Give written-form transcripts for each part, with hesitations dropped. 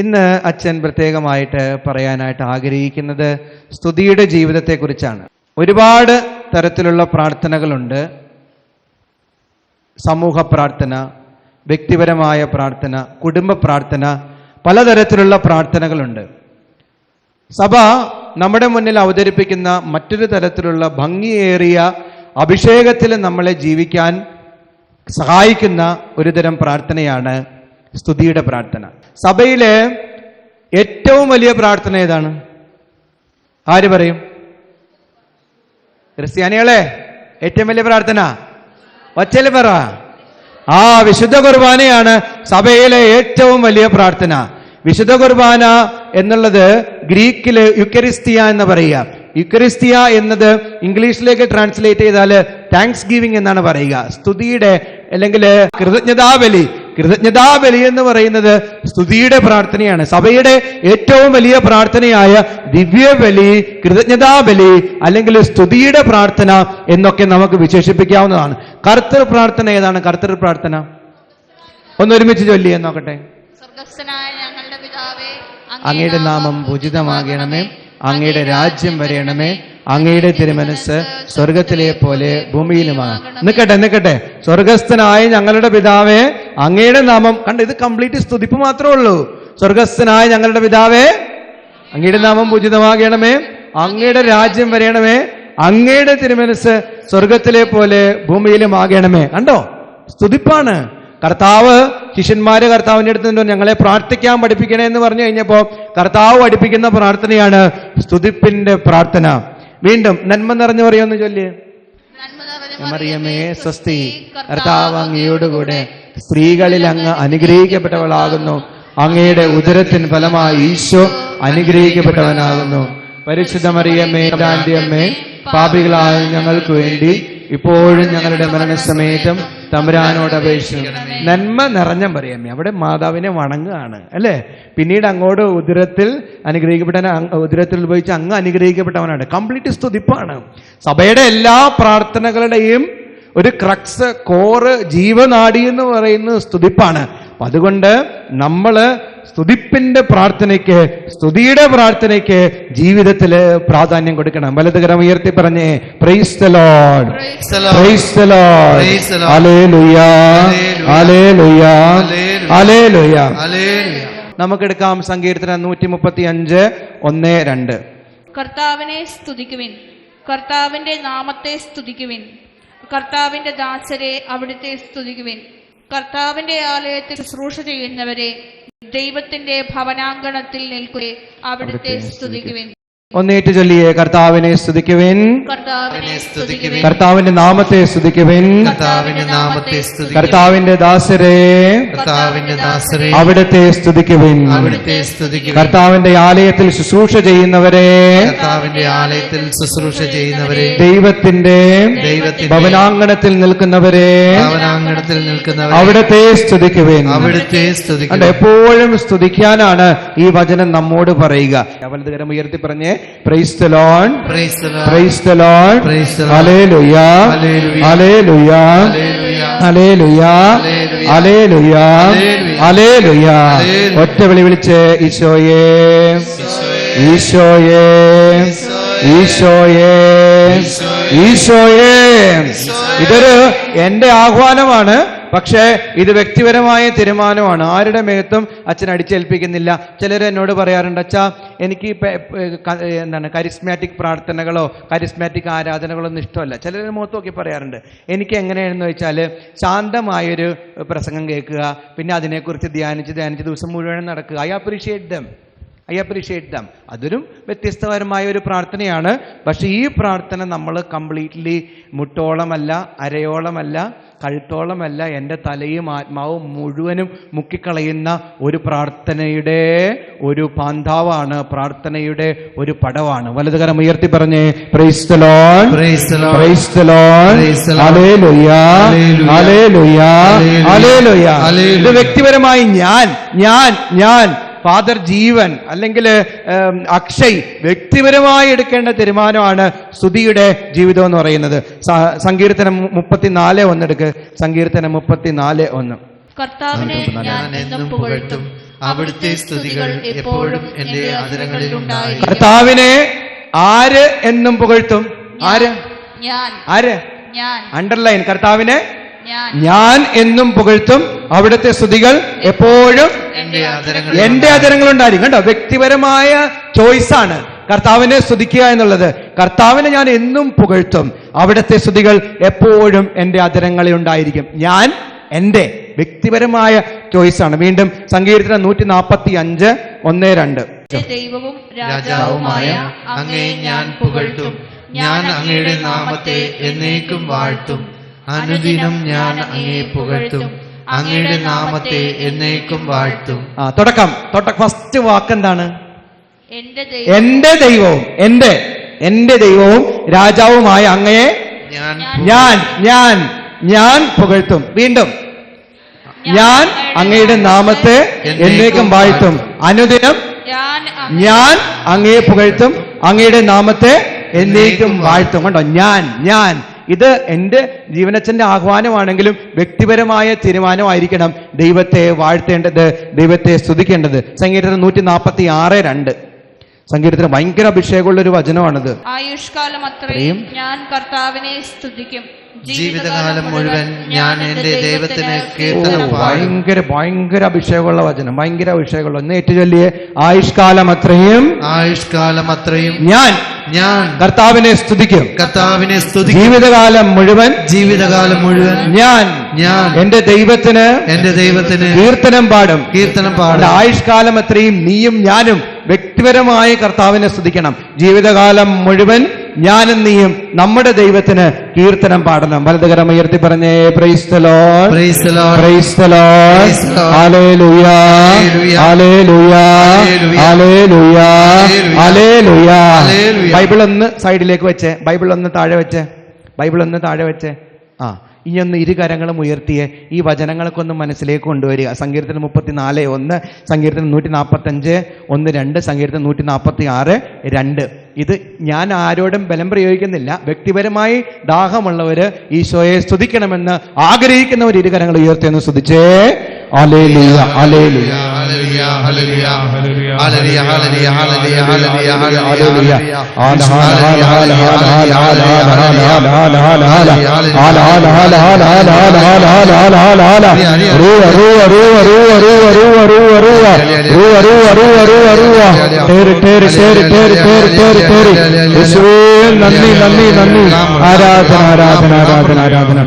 ഇന്ന് അച്ഛൻ പ്രത്യേകമായിട്ട് പറയാനായിട്ട് ആഗ്രഹിക്കുന്നത് സ്തുതിയുടെ ജീവിതത്തെക്കുറിച്ചാണ്. ഒരുപാട് തരത്തിലുള്ള പ്രാർത്ഥനകളുണ്ട്. സമൂഹ പ്രാർത്ഥന, വ്യക്തിപരമായ പ്രാർത്ഥന, കുടുംബ പ്രാർത്ഥന, പലതരത്തിലുള്ള പ്രാർത്ഥനകളുണ്ട്. സഭ നമ്മുടെ മുന്നിൽ അവതരിപ്പിക്കുന്ന മറ്റൊരു തരത്തിലുള്ള ഭംഗിയേറിയ അഭിഷേകത്തിൽ നമ്മളെ ജീവിക്കാൻ സഹായിക്കുന്ന ഒരുതരം പ്രാർത്ഥനയാണ് സ്തുതിയുടെ പ്രാർത്ഥന. സഭയിലെ ഏറ്റവും വലിയ പ്രാർത്ഥന ഏതാണ്? ആര് പറയും? ക്രിസ്ത്യാനികളെ, ഏറ്റവും വലിയ പ്രാർത്ഥന വച്ചല് പറ. വിശുദ്ധ കുർബാനയാണ് സഭയിലെ ഏറ്റവും വലിയ പ്രാർത്ഥന. വിശുദ്ധ കുർബാന എന്നുള്ളത് ഗ്രീക്കില് യുക്കരിസ്തിയ എന്ന് പറയുക. യുക്കരിസ്തിയ എന്നത് ഇംഗ്ലീഷിലേക്ക് ട്രാൻസ്ലേറ്റ് ചെയ്താൽ താങ്ക്സ് ഗിവിംഗ് എന്നാണ് പറയുക. സ്തുതിയുടെ അല്ലെങ്കിൽ കൃതജ്ഞതാബലി എന്ന് പറയുന്നത് സ്തുതിയുടെ പ്രാർത്ഥനയാണ്. സഭയുടെ ഏറ്റവും വലിയ പ്രാർത്ഥനയായ ദിവ്യബലി, കൃതജ്ഞതാബലി അല്ലെങ്കിൽ സ്തുതിയുടെ പ്രാർത്ഥന എന്നൊക്കെ നമുക്ക് വിശേഷിപ്പിക്കാവുന്നതാണ്. കർത്തൃ പ്രാർത്ഥന ഏതാണ്? കർത്തൃ പ്രാർത്ഥന ഒന്നൊരുമിച്ച് ചൊല്ലിയെ നോക്കട്ടെ. അങ്ങയുടെ നാമം പൂജിതമാകണമേ, അങ്ങയുടെ രാജ്യം വരയണമേ, അങ്ങയുടെ തിരുമനസ് സ്വർഗത്തിലെ പോലെ ഭൂമിയിലുമാണ്. നിൽക്കട്ടെ. സ്വർഗസ്ഥനായ ഞങ്ങളുടെ പിതാവേ, അങ്ങയുടെ നാമം. കണ്ട്, ഇത് കംപ്ലീറ്റ് സ്തുതിപ്പ് മാത്രമേ ഉള്ളൂ. സ്വർഗസ്ഥനായ ഞങ്ങളുടെ പിതാവേ, അങ്ങയുടെ നാമം പൂജിതമാകണമേ, അങ്ങയുടെ രാജ്യം വരയണമേ, അങ്ങയുടെ തിരുമനസ് സ്വർഗത്തിലെ പോലെ ഭൂമിയിലുമാകണമേ. കണ്ടോ, സ്തുതിപ്പാണ്. കർത്താവ് ശിഷ്യന്മാര് കർത്താവിന്റെ അടുത്ത് നിന്ന് ഞങ്ങളെ പ്രാർത്ഥിക്കാൻ പഠിപ്പിക്കണേ എന്ന് പറഞ്ഞു കഴിഞ്ഞപ്പോ കർത്താവ് പഠിപ്പിക്കുന്ന പ്രാർത്ഥനയാണ് സ്തുതിപ്പിന്റെ പ്രാർത്ഥന. വീണ്ടും നന്മ നിറഞ്ഞു പറയുമെന്ന് ചൊല്ലിയേ. മറിയമേ സ്വസ്തി, കർത്താവ് അങ്ങയോടുകൂടെ സ്ത്രീകളിൽ അങ്ങ് അനുഗ്രഹിക്കപ്പെട്ടവളാകുന്നു, അങ്ങയുടെ ഉദരത്തിന് ഫലമായി ഈശോ അനുഗ്രഹിക്കപ്പെട്ടവനാകുന്നു. പരിശുദ്ധ മറിയമേ തമ്പുരാന്റെ അമ്മേ, പാപികളായ ഞങ്ങൾക്ക് വേണ്ടി ഇപ്പോഴും ഞങ്ങളുടെ മരണസമയത്തും തമ്പുരാനോട് അപേക്ഷിക്കണം. നന്മ നിറഞ്ഞ മറിയമേ, അവിടെ മാതാവിനെ വണങ്ങുകയാണ് അല്ലേ. പിന്നീട് അങ്ങോട്ട് ഉദരത്തിൽ ഉദരത്തിൽ ഉപയോഗിച്ച് അങ്ങ് അനുഗ്രഹിക്കപ്പെട്ടവനാണ്. കംപ്ലീറ്റ് സ്തുതിപ്പാണ്. സഭയുടെ എല്ലാ പ്രാർത്ഥനകളുടെയും ഒരു ക്രക്സ്, കോറ്, ജീവനാഡി എന്ന് പറയുന്നത് സ്തുതിപ്പാണ്. അതുകൊണ്ട് നമ്മള് സ്തുതിപ്പിന്റെ പ്രാർത്ഥനയ്ക്ക്, സ്തുതിയുടെ പ്രാർത്ഥനയ്ക്ക് ജീവിതത്തില് പ്രാധാന്യം കൊടുക്കണം. വലതുകരം ഉയർത്തി പറഞ്ഞേ, praise the Lord, praise the Lord, hallelujah, hallelujah, hallelujah. നമുക്കെടുക്കാം സങ്കീർത്തനം 135, 1-2. കർത്താവിനെ സ്തുതിക്കുവിൻ, കർത്താവിന്റെ നാമത്തെ സ്തുതിക്കുവിൻ, കർത്താവിന്റെ ദാസരെ അവിടുത്തെ സ്തുതിക്കുവിൻ, കർത്താവിന്റെ ആലയത്തിൽ ശുശ്രൂഷ ചെയ്യുന്നവരെ, ദൈവത്തിന്റെ ഭവനാങ്കണത്തിൽ നിൽക്കുകയെ അവിടുത്തെ സ്തുതിക്കുവിൻ. ഒന്നേറ്റ് ചൊല്ലിയേ, കർത്താവിനെ സ്തുതിക്കുവിൻ, കർത്താവിന്റെ നാമത്തെ സ്തുതിക്കുവിൻ, കർത്താവിന്റെ ദാസരെ അവിടുത്തെ സ്തുതിക്കുവിൻ, കർത്താവിന്റെ ആലയത്തിൽ ശുശ്രൂഷ ചെയ്യുന്നവരെ, ദൈവത്തിന്റെ ഭവനാങ്കണത്തിൽ നിൽക്കുന്നവരെ അവിടുത്തെ സ്തുതിക്കുവിൻ. എപ്പോഴും സ്തുതിക്കാനാണ് ഈ വചനം നമ്മോട് പറയുക. വലതുകരം ഉയർത്തി പറഞ്ഞേ, praise the Lord, praise the Lord, hallelujah, hallelujah, hallelujah, hallelujah, hallelujah. ഒറ്റ വിളി വിളിച്ച് ഈശോയേ, ഈശോയേ, ഈശോയേ, ഈശോയേ. ഇതൊരു എന്റെ ആഹ്വാനമാണ്, പക്ഷേ ഇത് വ്യക്തിപരമായ തീരുമാനമാണ്. ആരുടെ മേത്തും അച്ഛൻ അടിച്ചേൽപ്പിക്കുന്നില്ല. ചിലർ എന്നോട് പറയാറുണ്ട്, അച്ഛാ എനിക്ക് കരിസ്മാറ്റിക് പ്രാർത്ഥനകളോ കരിസ്മാറ്റിക് ആരാധനകളോ ഒന്നും ഇഷ്ടമല്ല. ചിലർ മുഖത്ത് നോക്കി പറയാറുണ്ട്. എനിക്ക് എങ്ങനെയാണെന്ന് വെച്ചാൽ ശാന്തമായൊരു പ്രസംഗം കേൾക്കുക, പിന്നെ അതിനെക്കുറിച്ച് ധ്യാനിച്ച് ദിവസം മുഴുവൻ നടക്കുക. I appreciate dum. അതൊരു വ്യത്യസ്തപരമായ ഒരു പ്രാർത്ഥനയാണ്. പക്ഷെ ഈ പ്രാർത്ഥന നമ്മൾ കംപ്ലീറ്റ്ലി മുട്ടോളമല്ല, അരയോളമല്ല, കഴുത്തോളമല്ല, എൻ്റെ തലയും ആത്മാവും മുഴുവനും മുക്കിക്കളയുന്ന ഒരു പ്രാർത്ഥനയുടെ ഒരു പാന്താവാണ്, പ്രാർത്ഥനയുടെ ഒരു പടവാണ്. വലതുകരം ഉയർത്തി പറഞ്ഞേ, praise the Lord, praise the Lord, hallelujah, hallelujah, hallelujah. ഇത് വ്യക്തിപരമായി ഞാൻ ഫാദർ ജീവൻ അല്ലെങ്കിൽ അക്ഷയ് വ്യക്തിപരമായി എടുക്കേണ്ട തീരുമാനമാണ് സ്തുതിയുടെ ജീവിതം എന്ന് പറയുന്നത്. സങ്കീർത്തനം 34:1 എടുക്ക്. സങ്കീർത്തനം 34:1. കർത്താവിനെ ഞാൻ എന്നും പുകഴ്ത്തും, അവിടുത്തെ സ്തുതികൾ എപ്പോഴും എന്റെ അധരങ്ങളിൽ ഉണ്ടായിരിക്കും. കർത്താവിനെ ആര് എന്നും പുകഴ്ത്തും? ആര്? ഞാൻ. ആര്? ഞാൻ. അണ്ടർലൈൻ. കർത്താവിനെ ഞാൻ. ഞാൻ എന്നും പുകഴ്ത്തും, അവിടുത്തെ സ്തുതികൾ എപ്പോഴും എന്റെ അധരങ്ങളുണ്ടായിരിക്കും. കണ്ടോ, വ്യക്തിപരമായ ചോയ്സാണ് കർത്താവിനെ സ്തുതിക്കുക എന്നുള്ളത്. കർത്താവിനെ ഞാൻ എന്നും പുകഴ്ത്തും, അവിടുത്തെ സ്തുതികൾ എപ്പോഴും എന്റെ അധരങ്ങളിൽ ഉണ്ടായിരിക്കും. ഞാൻ എന്റെ വ്യക്തിപരമായ ചോയ്സാണ്. വീണ്ടും സങ്കീർത്തനം 145 1-2. ദൈവവും രാജാവുമായ അങ്ങയെ ഞാൻ പുകഴ്ത്തും, ഞാൻ അങ്ങയുടെ നാമത്തെ എന്നേക്കും വാഴ്ത്തും. അനുദിനം ഞാൻ അങ്ങയെ പുകഴ്ത്തും, അങ്ങയുടെ നാമത്തെ എന്നേക്കും വാഴ്ത്തും. തുടക്കം ഫസ്റ്റ് വാക്ക് എന്താണ്? എന്റെ ദൈവം. എന്റെ ദൈവവും രാജാവുമായ അങ്ങയെ ഞാൻ പുകഴ്ത്തും. വീണ്ടും ഞാൻ അങ്ങയുടെ നാമത്തെ എന്നേക്കും വാഴ്ത്തും. അനുദിനം ഞാൻ അങ്ങയെ പുകഴ്ത്തും, അങ്ങയുടെ നാമത്തെ എന്നേക്കും വാഴ്ത്തും. കണ്ടോ, ഞാൻ ഇത് എന്റെ ജീവനച്ചന്റെ ആഹ്വാനമാണെങ്കിലും വ്യക്തിപരമായ തീരുമാനമായിരിക്കണം ദൈവത്തെ വാഴ്ത്തേണ്ടത്, ദൈവത്തെ സ്തുതിക്കേണ്ടത്. സങ്കീർത്തനം 146:2. സങ്കീർത്തനം ഭയങ്കര അഭിഷേകമുള്ള ഒരു വചനമാണിത്. ആയുഷ്കാലം അത്രയും ഞാൻ കർത്താവിനെ സ്തുതിക്കും, ജീവിതകാലം മുഴുവൻ ഞാൻ എന്റെ ദൈവത്തിന് കീർത്തനം പാടും. ഭയങ്കര അഭിഷേകമുള്ള വചനം, ഭയങ്കര അഭിഷേകമുള്ള. ഒന്ന് ഏറ്റുചൊല്ലിയേ, ആയുഷ്കാലം അത്രയും ഞാൻ കർത്താവിനെ സ്തുതിക്കും, ജീവിതകാലം മുഴുവൻ ഞാൻ എന്റെ ദൈവത്തിന് കീർത്തനം പാടും. ആയുഷ്കാലം അത്രയും നീയും ഞാനും വ്യക്തിപരമായ കർത്താവിനെ സ്തുതിക്കണം. ജീവിതകാലം മുഴുവൻ ഞാനും നീയും നമ്മുടെ ദൈവത്തിന് കീർത്തനം പാടണം. വലതുകരം ഉയർത്തി പറഞ്ഞേ, praise the Lord, praise the Lord, praise the Lord, hallelujah, hallelujah, hallelujah, hallelujah. Bible ഒന്ന് സൈഡിലേക്ക് വെച്ചേ, ബൈബിൾ ഒന്ന് താഴെ വെച്ചേ. ഇനി ഒന്ന് ഇരുകരങ്ങളും ഉയർത്തിയേ ഈ വചനങ്ങളൊക്കെ ഒന്ന് മനസ്സിലേക്ക് കൊണ്ടുവരിക. സങ്കീർത്തനം 34:1, സങ്കീർത്തനം 145 1-2, സങ്കീർത്തനം 146:2. ഇത് ഞാൻ ആരോടും ബലം പ്രയോഗിക്കുന്നില്ല. വ്യക്തിപരമായി ദാഹമുള്ളവര് ഈശോയെ സ്തുതിക്കണമെന്ന് ആഗ്രഹിക്കുന്നവർ ഇരുകരങ്ങൾ ഉയർത്തിയെന്ന് സ്തുതിച്ചേ. Hallelujah, hallelujah, hallelujah, hallelujah, hallelujah, hallelujah, hallelujah, hallelujah. നന്ദി, നന്ദി, നന്ദി. ആരാധന, ആരാധന, ആരാധന, ആരാധന.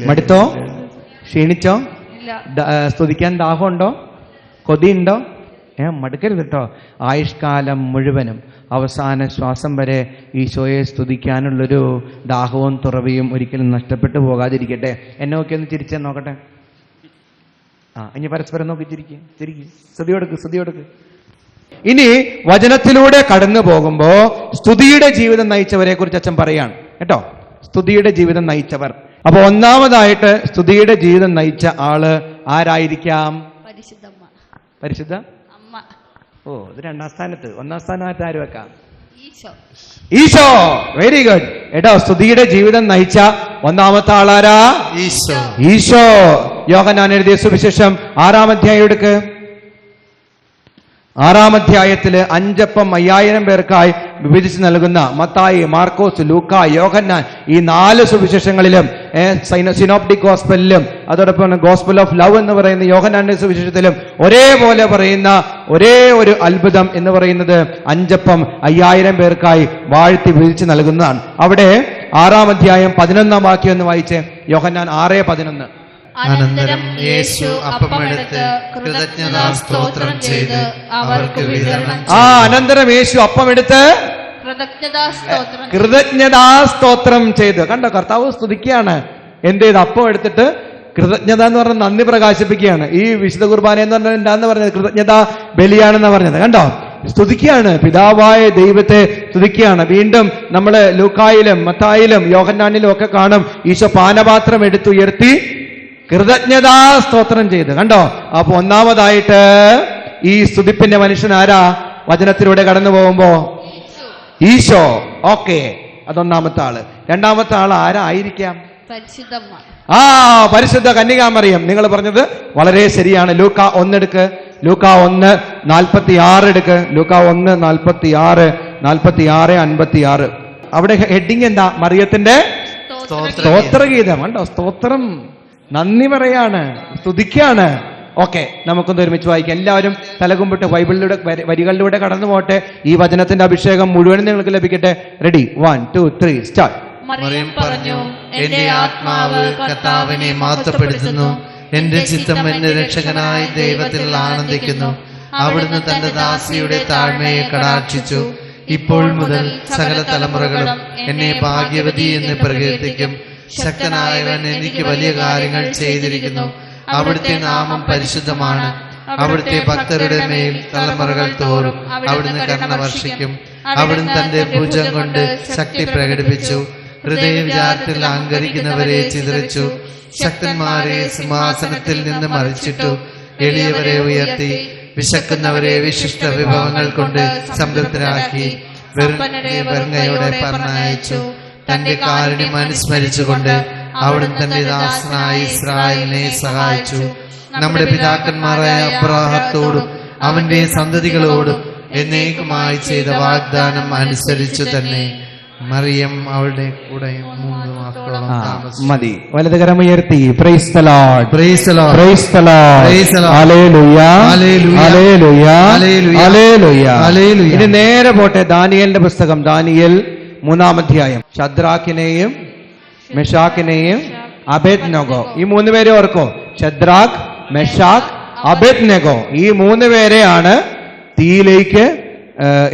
മടുത്തോ? ക്ഷീണിച്ചോ? സ്തുതിക്കാൻ ദാഹമുണ്ടോ? കൊതിയുണ്ടോ? മടുക്കരുത് കേട്ടോ. ആയുഷ്കാലം മുഴുവനും അവസാന ശ്വാസം വരെ ഈശോയെ സ്തുതിക്കാനുള്ളൊരു ദാഹവും തുറവിയും ഒരിക്കലും നഷ്ടപ്പെട്ടു പോകാതിരിക്കട്ടെ. എന്നെ ഒക്കെ ഒന്ന് ചിരിച്ചേ നോക്കട്ടെ. ഇനി പരസ്പരം നോക്കി ചിരിക്കും. സ്തുതിയോടുക്ക്. ഇനി വചനത്തിലൂടെ കടന്നു പോകുമ്പോ സ്തുതിയുടെ ജീവിതം നയിച്ചവരെ കുറിച്ച് അച്ഛൻ പറയാണ് കേട്ടോ. സ്തുതിയുടെ ജീവിതം നയിച്ചവർ. അപ്പൊ ഒന്നാമതായിട്ട് സ്തുതിയുടെ ജീവിതം നയിച്ച ആള് ആരായിരിക്കാം? പരിശുദ്ധ അമ്മ. ഇത് രണ്ടാം സ്ഥാനത്ത്. ഒന്നാം സ്ഥാനമായിട്ട് ആര് വെക്കാം? ഈശോ. Very good. എടോ, സ്തുതിയുടെ ജീവിതം നയിച്ച ഒന്നാമത്തെ ആളാരാ? ഈശോ. യോഹന്നാൻ എഴുതിയ സുവിശേഷം 6-ാം അധ്യായം എടുക്ക്. 6-ാം അധ്യായത്തില് 5 അപ്പം 5000 പേർക്കായി വിഭജിച്ച് നൽകുന്ന മത്തായി, മാർക്കോസ്, ലൂക്ക, യോഹന്നാൻ ഈ 4 സുവിശേഷങ്ങളിലും സിനോപ്റ്റിക് ഗോസ്പലിലും അതോടൊപ്പം ഗോസ്പൽ ഓഫ് ലവ് എന്ന് പറയുന്ന യോഹന്നാന്റെ സുവിശേഷത്തിലും ഒരേപോലെ പറയുന്ന ഒരേ ഒരു അത്ഭുതം എന്ന് പറയുന്നത് 5 അപ്പം 5000 പേർക്കായി വാഴ്ത്തി വിഭജിച്ച് നൽകുന്നതാണ്. അവിടെ 6-ാം അധ്യായം 11-ാം വാക്യം എന്ന് വായിച്ചേ. യോഹന്നാൻ 6:11. അനന്തരം യേശു അപ്പമെടുത്ത് കൃതജ്ഞതാസ്തോത്രം ചെയ്ത് അവർക്ക് വിതരണം ചെയ്തു. അനന്തരം യേശു അപ്പമെടുത്ത് കൃതജ്ഞതാസ്തോത്രം ചെയ്ത്. കണ്ടോ, കർത്താവ് സ്തുതിക്കുകയാണ്. എന്ത് ചെയ്ത്? അപ്പം എടുത്തിട്ട് കൃതജ്ഞത എന്ന് പറഞ്ഞ നന്ദി പ്രകാശിപ്പിക്കുകയാണ്. ഈ വിശുദ്ധ കുർബാന എന്ന് പറഞ്ഞാൽ എന്താന്ന് പറഞ്ഞത്? കൃതജ്ഞതാ ബലിയാണെന്ന് പറഞ്ഞത്. കണ്ടോ, സ്തുതിക്കുകയാണ്. പിതാവായ ദൈവത്തെ സ്തുതിക്കുകയാണ്. വീണ്ടും നമ്മള് ലൂക്കായിലും മത്തായിലും യോഹന്നാനിലും ഒക്കെ കാണും ഈശോ പാനപാത്രം എടുത്തുയർത്തി കൃതജ്ഞതാ സ്തോത്രം ചെയ്ത്. കണ്ടോ, അപ്പൊ ഒന്നാമതായിട്ട് ഈ സ്തുതിപ്പിന്റെ മനുഷ്യൻ ആരാ? വചനത്തിലൂടെ കടന്നു പോകുമ്പോ ഈശോ. ഓക്കെ, അതൊന്നാമത്തെ ആള്. രണ്ടാമത്തെ ആള് ആരായിരിക്കാം? പരിശുദ്ധമ്മ. പരിശുദ്ധ കന്യകാമറിയം. നിങ്ങൾ പറഞ്ഞത് വളരെ ശരിയാണ്. ലൂക്ക 1 എടുക്ക്. ലൂക്ക 1:46 എടുക്ക്. ലൂക്ക 1:46, 56. അവിടെ ഹെഡിങ് എന്താ? മറിയത്തിന്റെ സ്തോത്രഗീതം. കണ്ടോ? സ്തോത്രം, നന്ദി പറയാണ്, സ്തുതിക്കാണ്. ഓക്കെ, നമുക്കൊന്ന് ഒരുമിച്ച് വായിക്കാം. എല്ലാവരും തലകുമ്പിട്ട് ബൈബിളിലൂടെ വരികളിലൂടെ കടന്നു പോട്ടെ. ഈ വചനത്തിന്റെ അഭിഷേകം മുഴുവനും നിങ്ങൾക്ക് ലഭിക്കട്ടെ. റെഡി? 1, 2, 3 സ്റ്റാർട്ട്. മറിയം പറഞ്ഞു, എന്റെ ആത്മാവ് കർത്താവിനെ മഹത്വപ്പെടുത്തുന്നു. എന്റെ ചിത്തം എന്റെ രക്ഷകനായ ദൈവത്തിൽ ആനന്ദിക്കുന്നു. അവിടുന്ന് തന്റെ ദാസിയുടെ താഴ്മയെ കടാക്ഷിച്ചു. ഇപ്പോൾ മുതൽ സകല തലമുറകളും എന്നെ ഭാഗ്യവതി എന്ന് പ്രകീർത്തിക്കും. ശക്തനായവൻ എനിക്ക് വലിയ കാര്യങ്ങൾ ചെയ്തിരിക്കുന്നു. അവിടുത്തെ നാമം പരിശുദ്ധമാണ്. അവിടുത്തെ ഭക്തരുടെ മേൽ തലമുറകൾ തോറും അവിടുന്ന് കരുണ വർഷിക്കും. അവിടുന്ന് തന്റെ ഭുജം കൊണ്ട് ശക്തി പ്രകടിപ്പിച്ചു. ഹൃദയവിചാരത്തിൽ അഹങ്കരിക്കുന്നവരെ ചിതറിച്ചു. ശക്തന്മാരെ സിംഹാസനത്തിൽ നിന്ന് മറിച്ചിട്ടു. എളിയവരെ ഉയർത്തി. വിശക്കുന്നവരെ വിശിഷ്ട വിഭവങ്ങൾ കൊണ്ട് സംതൃപ്തരാക്കി. വെറുങ്ങയോടെ പറഞ്ഞയച്ചു. തന്റെ കാരുണ്യം അനുസ്മരിച്ചുകൊണ്ട് അവിടുന്ന് തന്റെ ദാസനായ ഇസ്രായേലിനെ സഹായിച്ചു. നമ്മുടെ പിതാക്കന്മാരായ അബ്രാഹത്തോടും അവന്റെ സന്തതികളോടും എന്നേക്കുമായി ചെയ്ത വാഗ്ദാനം അനുസരിച്ചു തന്നെ. മറിയം അവളുടെ കൂടെ 3 മാസത്തോളം താമസിച്ചു. മതി. വലതുകരമുയർത്തി. Praise the Lord, praise the Lord, praise the Lord, praise the Lord. Hallelujah, hallelujah, hallelujah, hallelujah, hallelujah. ഇനി നേരെ പോട്ടെ ദാനിയേലിന്റെ പുസ്തകം. ദാനിയേൽ 3-ാം അധ്യായം. ശദ്രാക്കിനെയും മെഷാക്കിനെയും അബേദ്നെഗോ, ഈ 3 പേരെ ഓർക്കോ? ശദ്രാക്ക്, മെഷാക്ക്, അബേദ്നെഗോ. ഈ 3 പേരെയാണ് തീയിലേക്ക്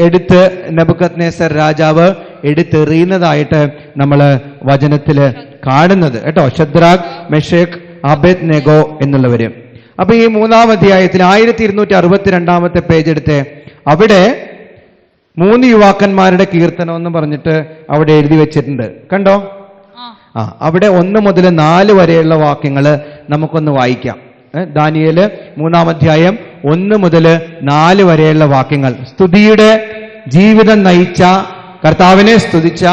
എടുത്ത് നെബൂഖദ്നേസർ രാജാവ് എടുത്തെറിയുന്നതായിട്ട് നമ്മൾ വചനത്തില് കാണുന്നത് കേട്ടോ. ശദ്രാക്ക്, മെഷാക്ക്, അബേദ്നെഗോ എന്നുള്ളവര്. അപ്പൊ ഈ 3-ാം അധ്യായത്തിൽ 1262 പേജ് എടുത്ത് അവിടെ 3 യുവാക്കന്മാരുടെ കീർത്തനം എന്ന് പറഞ്ഞിട്ട് അവിടെ എഴുതി വെച്ചിട്ടുണ്ട്. കണ്ടോ? അവിടെ 1 മുതൽ 4 വരെയുള്ള വാക്യങ്ങൾ നമുക്കൊന്ന് വായിക്കാം. ദാനിയേല് 3-ാം അധ്യായം 1 മുതൽ 4 വരെയുള്ള വാക്യങ്ങൾ. സ്തുതിയുടെ ജീവിതം നയിച്ച, കർത്താവിനെ സ്തുതിച്ച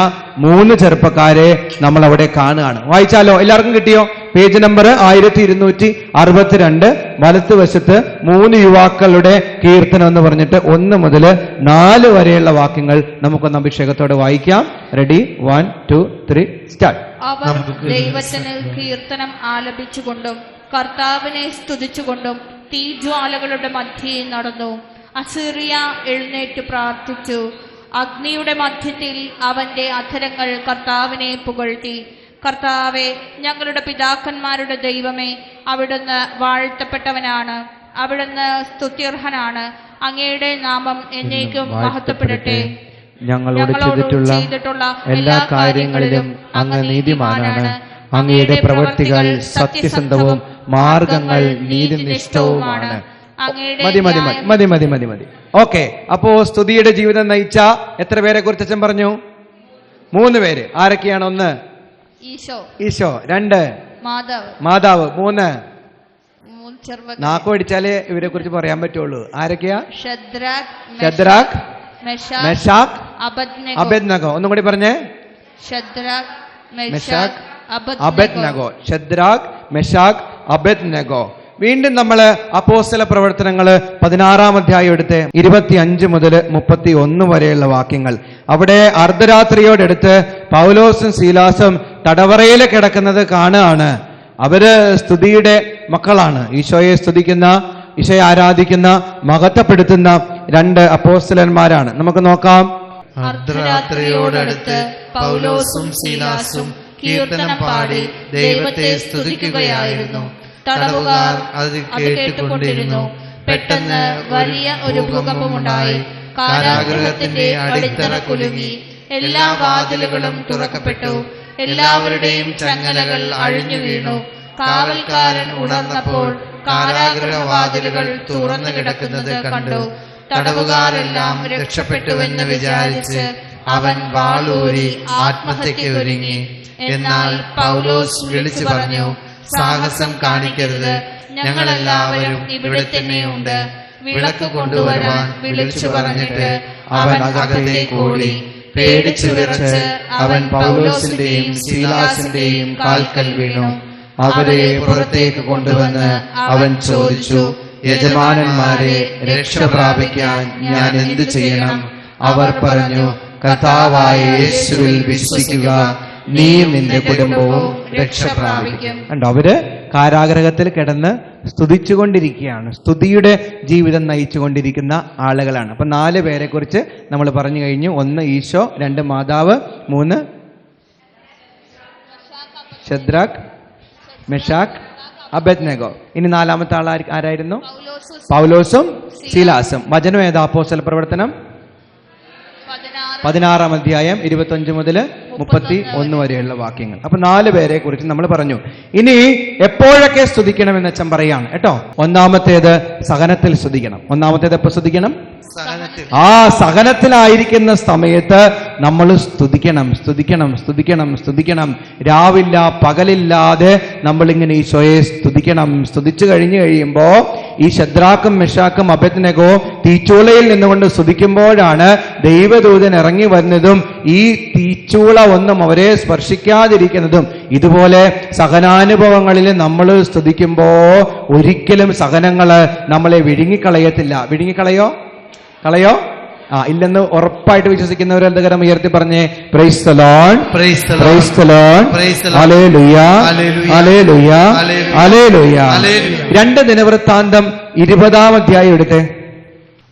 3 ചെറുപ്പക്കാരെ നമ്മൾ അവിടെ കാണുകയാണ്. വായിച്ചാലോ? എല്ലാവർക്കും കിട്ടിയോ? Page number 1262. വലത്തുവശത്ത് 3 യുവാക്കളുടെ കീർത്തനം എന്ന് പറഞ്ഞിട്ട് 1 മുതൽ 4 വരെയുള്ള വാക്യങ്ങൾ നമുക്കൊന്ന് അഭിഷേകത്തോടെ വായിക്കാം. റെഡി? 1, 2, 3 സ്റ്റാർട്ട്. അവർ ദൈവത്തിന് കീർത്തനം ആലപിച്ചുകൊണ്ടും കർത്താവിനെ സ്തുതിച്ചുകൊണ്ടും തീജ്വാലകളുടെ മധ്യേ നടന്നു. അസീറിയ എഴുന്നേറ്റ് പ്രാർത്ഥിച്ചു. അഗ്നിയുടെ മധ്യത്തിൽ അവന്റെ അധരങ്ങൾ കർത്താവിനെ പുകഴ്ത്തി. കർത്താവെ, ഞങ്ങളുടെ പിതാക്കന്മാരുടെ ദൈവമേ, അവിടുന്ന് വാഴ്ത്തപ്പെട്ടവനാണ്, അവിടുന്ന് സ്തുത്യർഹനാണ്. അങ്ങയുടെ നാമം എന്നേക്കും മഹത്വപ്പെടട്ടെ. ഞങ്ങളോട് ചെയ്തിട്ടുള്ള എല്ലാ കാര്യങ്ങളിലും അങ്ങ് നീതിമാനാണ്. അങ്ങയുടെ പ്രവൃത്തികൾ സത്യസന്ധവും മാർഗങ്ങൾ നീതിനിഷ്ഠവുമാണ്. മതി മതി മതി മതി മതി മതി മതി ഓക്കെ. അപ്പോ സ്തുതിയുടെ ജീവിതം നയിച്ച എത്ര പേരെ കുറിച്ച് അച്ഛൻ പറഞ്ഞു? 3 പേര്. ആരൊക്കെയാണ്? 1 ഈശോ, 2 മാതാവ്, 3 നാക്കു അടിച്ചാലേ ഇവരെ കുറിച്ച് പറയാൻ പറ്റുള്ളൂ. ആരൊക്കെയാ? ശദ്രാക്ക്, മെഷാക്ക്, അബേദ്നെഗോ. ഒന്നും കൂടി പറഞ്ഞേ. ശദ്രാക്ക്, മെഷാക്ക്, അബേദ്നെഗോ. വീണ്ടും നമ്മൾ അപ്പോസ്തല പ്രവർത്തനങ്ങൾ 16-ാം അധ്യായം എടുത്ത് 25 മുതൽ 31 വരെയുള്ള വാക്യങ്ങൾ. അവിടെ അർദ്ധരാത്രിയോടെടുത്ത് പൗലോസും സീലാസും തടവറയിൽ കിടക്കുന്നത് കാണുകയാണ്. അവര് സ്തുതിയുടെ മക്കളാണ്. ഈശോയെ സ്തുതിക്കുന്ന, ഈശോയെ ആരാധിക്കുന്ന, മഹത്വപ്പെടുത്തുന്ന 2 അപ്പോസ്തലന്മാരാണ്. നമുക്ക് നോക്കാം. അർദ്ധരാത്രിയോടടുത്ത് പൗലോസും സീലാസും കീർത്തനം പാടി ദൈവത്തെ സ്തുതിക്കുകയായിരുന്നു. തടവുകാർ അത് കേട്ടുകൊണ്ടിരുന്നു. പെട്ടെന്ന് വലിയ ഒരു ഭൂകമ്പമുണ്ടായി. കാരാഗൃഹത്തിന്റെ അടിത്തറ കുലുങ്ങി. എല്ലാ വാതിലുകളും തുറക്കപ്പെട്ടു. എല്ലാവരുടെയും ചങ്ങലകൾ അഴിഞ്ഞു വീണു. കാവൽക്കാരൻ ഉണർന്നപ്പോൾ കാരാഗൃഹവാതിലുകൾ തുറന്നു കിടക്കുന്നത് കണ്ടു. തടവുകാരെല്ലാം രക്ഷപ്പെട്ടുവെന്ന് വിചാരിച്ച് അവൻ വാളൂരി ആത്മഹത്യയ്ക്ക് ഒരുങ്ങി. എന്നാൽ പൗലോസ് വിളിച്ചു പറഞ്ഞു, സാഹസം കാണിക്കരുത്, ഞങ്ങളെല്ലാവരും ഇവിടെ തന്നെയുണ്ട്. വിളക്ക് കൊണ്ടുവരാൻ വിളിച്ചു പറഞ്ഞിട്ട് അവൻ അകത്തേക്ക് ഓടി. പേടിച്ചു വിറച്ച് അവൻ പൗലോസിന്റെയും ശീലാസിന്റെയും കാൽക്കൽ വീണു. അവരെ പുറത്തേക്ക് കൊണ്ടുവന്ന് അവൻ ചോദിച്ചു, യജമാനന്മാരെ, രക്ഷ പ്രാപിക്കാൻ ഞാൻ എന്തു ചെയ്യണം? അവർ പറഞ്ഞു, കർത്താവായ യേശുവിൽ വിശ്വസിക്കുക, നീയും നിന്റെ കുടുംബവും രക്ഷ പ്രാപിക്കും. കണ്ടോ, അവര് കാരാഗ്രഹത്തിൽ കിടന്ന് സ്തുതിച്ചുകൊണ്ടിരിക്കുകയാണ്. സ്തുതിയുടെ ജീവിതം നയിച്ചുകൊണ്ടിരിക്കുന്ന ആളുകളാണ്. അപ്പൊ 4 പേരെ കുറിച്ച് നമ്മൾ പറഞ്ഞു കഴിഞ്ഞു. 1 ഈശോ, 2 മാതാവ്, 3 ശദ്രാക്ക്, മെഷാക്ക്, അബേദ്നെഗോ. ഇനി 4ാമത്തെ ആൾ ആരായിരുന്നു? പൗലോസും ശീലാസും. വചനം ഏതാ? അപ്പോസ്തല പ്രവർത്തനം 16-ാം അധ്യായം 25 മുതൽ 31 വരെയുള്ള വാക്യങ്ങൾ. അപ്പൊ 4 പേരെ കുറിച്ച് നമ്മൾ പറഞ്ഞു. ഇനി എപ്പോഴൊക്കെ സ്തുതിക്കണമെന്ന് അച്ഛൻ പറയാണ് കേട്ടോ. ഒന്നാമത്തേത് സഹനത്തിൽ സ്തുതിക്കണം. ഒന്നാമത്തേത് എപ്പോ സ്തുതിക്കണം? ആ സഹനത്തിലായിരിക്കുന്ന സമയത്ത് നമ്മൾ സ്തുതിക്കണം, സ്തുതിക്കണം, സ്തുതിക്കണം, സ്തുതിക്കണം. രാവില്ല പകലില്ലാതെ നമ്മളിങ്ങനെ ഈശോയെ സ്തുതിക്കണം. സ്തുതിച്ചു കഴിഞ്ഞു കഴിയുമ്പോ ഈ ശദ്രാക്കും മെഷാക്കും അബേദ്നെഗോ തീച്ചൂളയിൽ നിന്നുകൊണ്ട് സ്തുതിക്കുമ്പോഴാണ് ദൈവദൂതൻ ഇറങ്ങി വരുന്നതും ഈ തീച്ചൂള ഒന്നും അവരെ സ്പർശിക്കാതിരിക്കുന്നതും. ഇതുപോലെ സഹനാനുഭവങ്ങളിൽ നമ്മൾ സ്തുതിക്കുമ്പോ ഒരിക്കലും സഹനങ്ങള് നമ്മളെ വിഴുങ്ങിക്കളയത്തില്ല. വിഴുങ്ങിക്കളയോ? കളയോ? ഇല്ലെന്ന് ഉറപ്പായിട്ട് വിശ്വസിക്കുന്നവർ എന്തുകരം ഉയർത്തി പറഞ്ഞേ, praise the Lord, praise the Lord, praise the Lord, hallelujah, hallelujah, hallelujah. 2 ദിനവൃത്താന്തം 20-ാം അധ്യായം എടുത്തേ.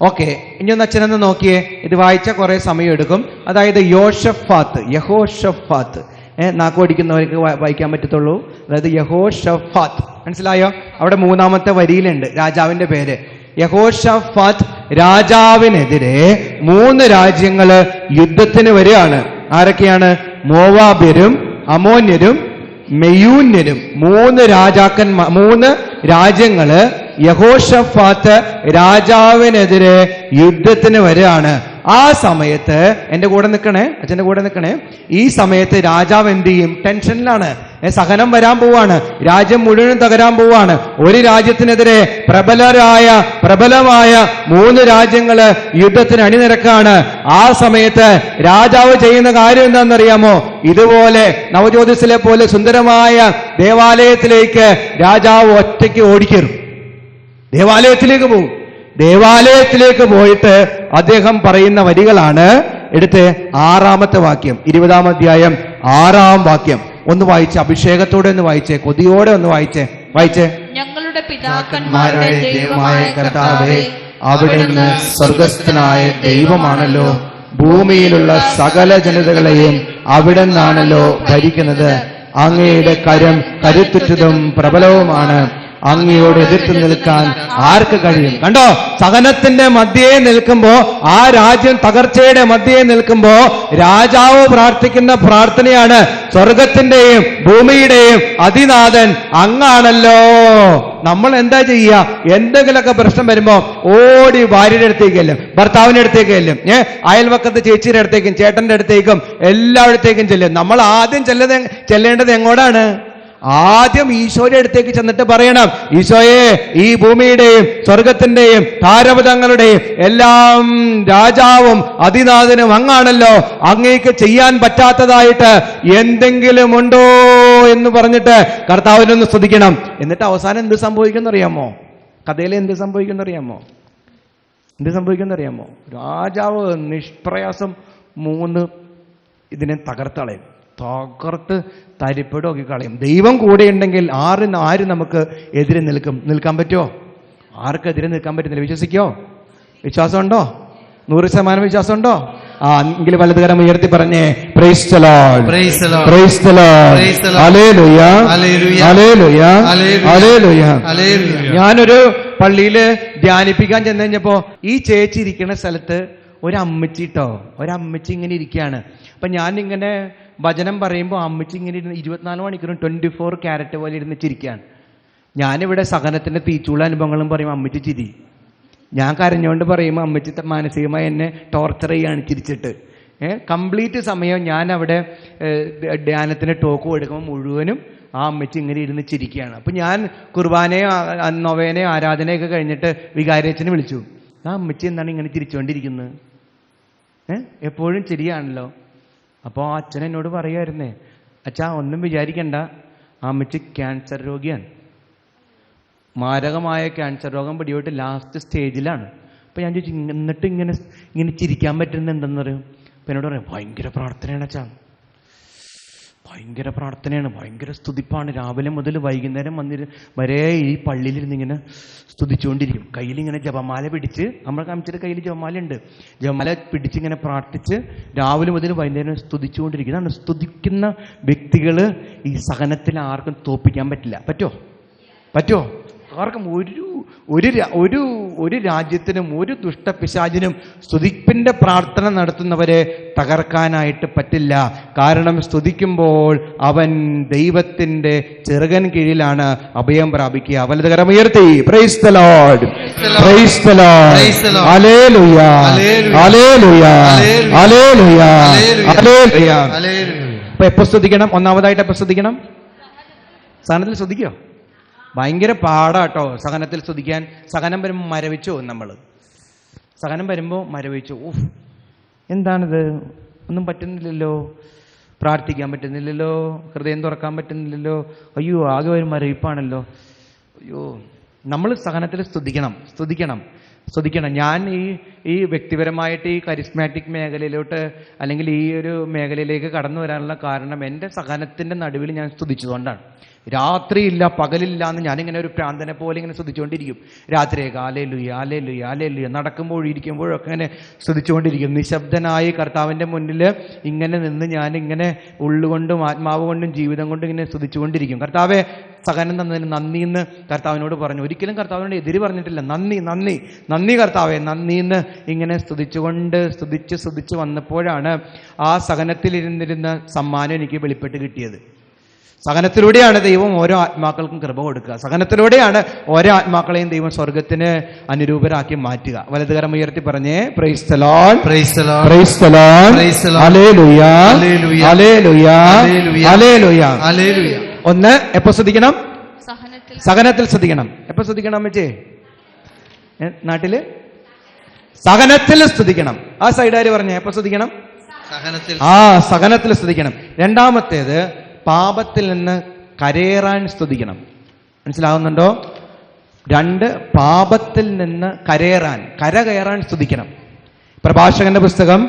ഓക്കെ, ഇനി ഒന്ന് അച്ഛനെന്ന് നോക്കിയേ. ഇത് വായിച്ച കുറെ സമയം എടുക്കും. അതായത് യോഷഫാത്ത്, യഹോഷഫാത്ത്, നാക്കോടിക്കുന്നവർക്ക് വായിക്കാൻ പറ്റത്തുള്ളൂ. അതായത് യഹോഷഫാത്ത്, മനസ്സിലായോ? അവിടെ 3-ാമത്തെ വരിയിലുണ്ട് രാജാവിന്റെ പേര്. യഹോഷഫാത്ത് രാജാവിനെതിരെ 3 രാജ്യങ്ങള് യുദ്ധത്തിന് വരികയാണ്. ആരൊക്കെയാണ്? മോവാബ്യരും അമോന്യരും മെയൂന്യരും. 3 രാജ്യങ്ങള് യഹോഷഫാത്ത് രാജാവിനെതിരെ യുദ്ധത്തിന് വരികയാണ്. ആ സമയത്ത് എന്റെ കൂടെ നിൽക്കണേ, അച്ഛന്റെ കൂടെ നിൽക്കണേ. ഈ സമയത്ത് രാജാവ് എന്ത് ചെയ്യും? ടെൻഷനിലാണ്. സഹനം വരാൻ പോവാണ്. രാജ്യം മുഴുവൻ തകരാൻ പോവാണ്. ഒരു രാജ്യത്തിനെതിരെ പ്രബലമായ 3 രാജ്യങ്ങള് യുദ്ധത്തിന് അണിനിരക്കാണ്. ആ സമയത്ത് രാജാവ് ചെയ്യുന്ന കാര്യം എന്താണെന്നറിയാമോ? ഇതുപോലെ നവജ്യോതിസിലെ പോലെ സുന്ദരമായ ദേവാലയത്തിലേക്ക് രാജാവ് ഒറ്റയ്ക്ക് ഓടിക്കറും. ദേവാലയത്തിലേക്ക് പോകും. ദേവാലയത്തിലേക്ക് പോയിട്ട് അദ്ദേഹം പറയുന്ന വരികളാണ്. എടുത്ത് 6-ാമത്തെ വാക്യം, 20-ാം അധ്യായം 6-ാം വാക്യം ഒന്ന് വായിച്ച്, അഭിഷേകത്തോടെ ഒന്ന് വായിച്ചേ, കൊതിയോടെ ഒന്ന് വായിച്ചേ. ഞങ്ങളുടെ പിതാക്കന്മാരുടെ ദൈവമായ കർത്താവേ, അവിടുന്ന് സ്വർഗസ്ഥനായ ദൈവമാണല്ലോ. ഭൂമിയിലുള്ള സകല ജനതകളെയും അവിടുന്നാണല്ലോ ഭരിക്കുന്നത്. അങ്ങയുടെ കരം കരുത്തുറ്റതും പ്രബലവുമാണ്. അങ്ങയോട് എതിർത്ത് നിൽക്കാൻ ആർക്ക് കഴിയും? കണ്ടോ, സഹനത്തിന്റെ മധ്യേ നിൽക്കുമ്പോ, ആ രാജ്യം തകർച്ചയുടെ മധ്യേ നിൽക്കുമ്പോ രാജാവ് പ്രാർത്ഥിക്കുന്ന പ്രാർത്ഥനയാണ്, സ്വർഗത്തിന്റെയും ഭൂമിയുടെയും അതിനാഥൻ അങ്ങാണല്ലോ. നമ്മൾ എന്താ ചെയ്യുക? എന്തെങ്കിലുമൊക്കെ പ്രശ്നം വരുമ്പോ ഓടി ഭാര്യയുടെ അടുത്തേക്കല്ലും, ഭർത്താവിന്റെ അടുത്തേക്കല്ലും, അയൽവക്കത്തെ ചേച്ചിയുടെ അടുത്തേക്കും ചേട്ടന്റെ അടുത്തേക്കും എല്ലായിടത്തേക്കും ചെല്ലും. നമ്മൾ ആദ്യം ചെല്ലേണ്ടത് എങ്ങോട്ടാണ്? ആദ്യം ഈശോയുടെ അടുത്തേക്ക് ചെന്നിട്ട് പറയണം, ഈശോയെ, ഈ ഭൂമിയുടെയും സ്വർഗത്തിന്റെയും താരപഥങ്ങളുടെയും എല്ലാം രാജാവും അതിനാഥനും അങ്ങാണല്ലോ. അങ്ങേക്ക് ചെയ്യാൻ പറ്റാത്തതായിട്ട് എന്തെങ്കിലും ഉണ്ടോ എന്ന് പറഞ്ഞിട്ട് കർത്താവിനൊന്ന് സ്തുതിക്കണം. എന്നിട്ട് അവസാനം എന്ത് സംഭവിക്കുന്നറിയാമോ? കഥയിൽ എന്ത് സംഭവിക്കുന്നറിയാമോ? രാജാവ് നിഷ്പ്രയാസം 3 ഇതിനെ തകർത്ത് തരിപ്പിടമൊക്കെ കളയും. ദൈവം കൂടെ ഉണ്ടെങ്കിൽ ആര് നമുക്ക് എതിരെ നിൽക്കാൻ പറ്റുമോ? ആർക്കെതിരെ നിൽക്കാൻ പറ്റുന്നില്ല. വിശ്വസിക്കോ? വിശ്വാസമുണ്ടോ? 100% വിശ്വാസമുണ്ടോ? എങ്കിൽ വലതുകരം ഉയർത്തി പറഞ്ഞേ, praise the Lord, praise the Lord, praise the Lord, hallelujah, hallelujah, hallelujah. ഞാനൊരു പള്ളിയില് ധ്യാനിപ്പിക്കാൻ ചെന്ന് കഴിഞ്ഞപ്പോ ഈ ചേച്ചി ഇരിക്കുന്ന സ്ഥലത്ത് ഒരമ്മച്ചി ഇങ്ങനെ ഇരിക്കുകയാണ്. അപ്പൊ ഞാനിങ്ങനെ വചനം പറയുമ്പോൾ അമ്മച്ചി ഇങ്ങനെ 24 മണിക്കൂറും 24 ക്യാരറ്റ് പോലെ ഇരുന്ന് ചിരിക്കുകയാണ്. ഞാനിവിടെ സഹനത്തിന്റെ തീച്ചുള്ള അനുഭവങ്ങളും പറയും, അമ്മച്ചി ചിരി. ഞാൻ കരഞ്ഞുകൊണ്ട് പറയുമ്പോൾ അമ്മച്ചി മാനസികമായി എന്നെ ടോർച്ചർ ചെയ്യാണ് ചിരിച്ചിട്ട്. കംപ്ലീറ്റ് സമയം ഞാൻ അവിടെ ധ്യാനത്തിന് ടോക്ക് കൊടുക്കുമ്പോൾ മുഴുവനും ആ അമ്മച്ചി ഇങ്ങനെ ഇരുന്ന് ചിരിക്കുകയാണ്. അപ്പൊ ഞാൻ കുർബാനയോ നൊവേനയോ ആരാധനയൊക്കെ കഴിഞ്ഞിട്ട് വികാരിയച്ഛനെ വിളിച്ചു. ആ അമ്മച്ചി എന്താണ് ഇങ്ങനെ ചിരിച്ചുകൊണ്ടിരിക്കുന്നത്? എപ്പോഴും ചിരിയാണല്ലോ. അപ്പോൾ ആ അച്ഛൻ എന്നോട് പറയായിരുന്നേ, അച്ഛാ ഒന്നും വിചാരിക്കണ്ട, അമ്മച്ചി ക്യാൻസർ രോഗിയാണ്, മാരകമായ ക്യാൻസർ രോഗം പിടിപെട്ട് ലാസ്റ്റ് സ്റ്റേജിലാണ്. അപ്പം ഞാൻ ചോദിച്ചു, എന്നിട്ട് ഇങ്ങനെ ചിരിക്കാൻ പറ്റുന്നുണ്ടെന്ന് പറയും. അപ്പം എന്നോട് പറയും, ഭയങ്കര പ്രാർത്ഥനയാണ് അച്ഛാ, ഭയങ്കര പ്രാർത്ഥനയാണ്, ഭയങ്കര സ്തുതിപ്പാണ്. രാവിലെ മുതൽ വൈകുന്നേരം വരെ ഈ പള്ളിയിലിരുന്ന് ഇങ്ങനെ സ്തുതിച്ചുകൊണ്ടിരിക്കും. കയ്യിലിങ്ങനെ ജപമാല പിടിച്ച്, നമ്മുടെ അമ്മച്ചിയുടെ കയ്യിൽ ജപമാല ഉണ്ട്, ജപമാല പിടിച്ചിങ്ങനെ പ്രാർത്ഥിച്ച് രാവിലെ മുതൽ വൈകുന്നേരം സ്തുതിച്ചുകൊണ്ടിരിക്കും. ഇതാണ് സ്തുതിക്കുന്ന വ്യക്തികൾ ഈ സഹനത്തിൽ ആർക്കും തോപ്പിക്കാൻ പറ്റില്ല. പറ്റുമോ? ആർക്കും ഒരു രാജ്യത്തിനും ഒരു ദുഷ്ടപിശാചിനും സ്തുതിപ്പിന്റെ പ്രാർത്ഥന നടത്തുന്നവരെ തകർക്കാനായിട്ട് പറ്റില്ല. കാരണം സ്തുതിക്കുമ്പോൾ അവൻ ദൈവത്തിന്റെ ചെറുകൻ കീഴിലാണ് അഭയം പ്രാപിക്കുക. വലതുകരമുയർത്തി praise the Lord, praise the Lord, hallelujah, hallelujah, hallelujah, hallelujah. അപ്പൊ എപ്പോ സ്തുതിക്കണം? ഒന്നാമതായിട്ട് എപ്പോ സ്തുതിക്കണം? സഹനത്തിൽ സ്തുതിക്കോ? ഭയങ്കര പാടാട്ടോ സഹനത്തിൽ സ്തുതിക്കാൻ. സഹനം വരുമ്പോൾ മരവിച്ചു പോകും നമ്മൾ. സഹനം വരുമ്പോൾ മരവിച്ചു, ഓഹ് എന്താണിത്, ഒന്നും പറ്റുന്നില്ലല്ലോ, പ്രാർത്ഥിക്കാൻ പറ്റുന്നില്ലല്ലോ, ഹൃദയം തുറക്കാൻ പറ്റുന്നില്ലല്ലോ, അയ്യോ ആകെ ഒരു മരവിപ്പാണല്ലോ, അയ്യോ. നമ്മൾ സഹനത്തിൽ സ്തുതിക്കണം. ഞാൻ ഈ വ്യക്തിപരമായിട്ട് ഈ കരിസ്മാറ്റിക് മേഖലയിലോട്ട് അല്ലെങ്കിൽ ഈ ഒരു മേഖലയിലേക്ക് കടന്നു വരാനുള്ള കാരണം എൻ്റെ സഹനത്തിൻ്റെ നടുവിൽ ഞാൻ സ്തുതിച്ചതുകൊണ്ടാണ്. രാത്രിയില്ല പകലില്ല എന്ന് ഞാനിങ്ങനെ ഒരു പ്രാന്തനെ പോലെ ഇങ്ങനെ സ്തുതിച്ചുകൊണ്ടിരിക്കും. രാത്രിയൊക്കെ ഹല്ലേലൂയ, ഹല്ലേലൂയ, ഹല്ലേലൂയ, നടക്കുമ്പോഴും ഇരിക്കുമ്പോഴൊക്കെ ഇങ്ങനെ സ്തുതിച്ചുകൊണ്ടിരിക്കും. നിശബ്ദനായി കർത്താവിൻ്റെ മുന്നിൽ ഇങ്ങനെ നിന്ന് ഞാനിങ്ങനെ ഉള്ളുകൊണ്ടും ആത്മാവ് കൊണ്ടും ജീവിതം കൊണ്ടും ഇങ്ങനെ സ്തുതിച്ചുകൊണ്ടിരിക്കും. കർത്താവെ സഹനം തന്നതിന് നന്ദി എന്ന് കർത്താവിനോട് പറഞ്ഞു. ഒരിക്കലും കർത്താവിനോട് എതിര് പറഞ്ഞിട്ടില്ല. നന്ദി കർത്താവെ, നന്ദി എന്ന് ഇങ്ങനെ സ്തുതിച്ച് വന്നപ്പോഴാണ് ആ സഹനത്തിലിരുന്നിരുന്ന സമ്മാനം എനിക്ക് വെളിപ്പെട്ട് കിട്ടിയത്. സഹനത്തിലൂടെയാണ് ദൈവം ഓരോ ആത്മാക്കൾക്കും കൃപ കൊടുക്കുക. സഹനത്തിലൂടെയാണ് ഓരോ ആത്മാക്കളെയും ദൈവം സ്വർഗത്തിന് അനുരൂപരാക്കി മാറ്റുക. വലതുകരം ഉയർത്തി പറഞ്ഞേ praise the Lord, praise the Lord, praise the Lord, hallelujah, hallelujah, hallelujah, hallelujah. ഒന്ന് എപ്പോ സ്തുതിക്കണം? സഹനത്തിൽ സ്തുതിക്കണം. എപ്പോ സ്തുതിക്കണം അമ്മച്ചേ? നാട്ടില് സഹനത്തിൽ സ്തുതിക്കണം. ആ സൈഡുകാര് പറഞ്ഞേ എപ്പോ സ്തുതിക്കണം? സഹനത്തിൽ സ്തുതിക്കണം. രണ്ടാമത്തേത് പാപത്തിൽ നിന്ന് കരയേറാൻ സ്തുതിക്കണം. മനസ്സിലാവുന്നുണ്ടോ? പാപത്തിൽ നിന്ന് കരകയറാൻ സ്തുതിക്കണം. പ്രഭാഷകന്റെ പുസ്തകം